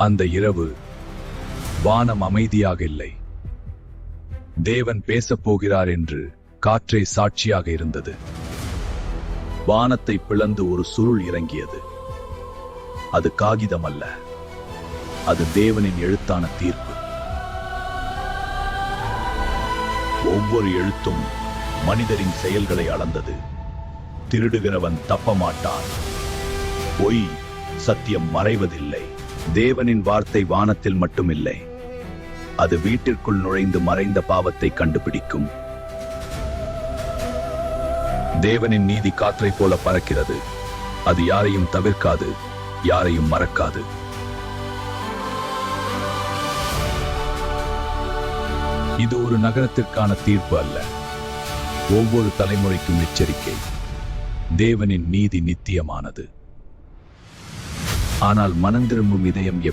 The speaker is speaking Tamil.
அந்த இரவு வானம் அமைதியாக இல்லை. தேவன் பேசப் போகிறார் என்று காற்றே சாட்சியாக இருந்தது. வானத்தை பிளந்து ஒரு சுருள் இறங்கியது. அது காகிதம் அல்ல, அது தேவனின் எழுத்தான தீர்ப்பு. ஒவ்வொரு எழுத்தும் மனிதரின் செயல்களை அளந்தது. திருடுகிறவன் தப்ப மாட்டான், பொய் சத்தியம் மறைவதில்லை. தேவனின் வார்த்தை வானத்தில் மட்டுமில்லை, அது வீட்டிற்குள் நுழைந்து மறைந்த பாவத்தை கண்டுபிடிக்கும். தேவனின் நீதி காற்றை போல பறக்கிறது. அது யாரையும் தவிர்க்காது, யாரையும் மறக்காது. இது ஒரு நகரத்திற்கான தீர்ப்பு அல்ல, ஒவ்வொரு தலைமுறைக்கும் எச்சரிக்கை. தேவனின் நீதி நித்தியமானது, ஆனால் மனம் திரும்பும் இதயம்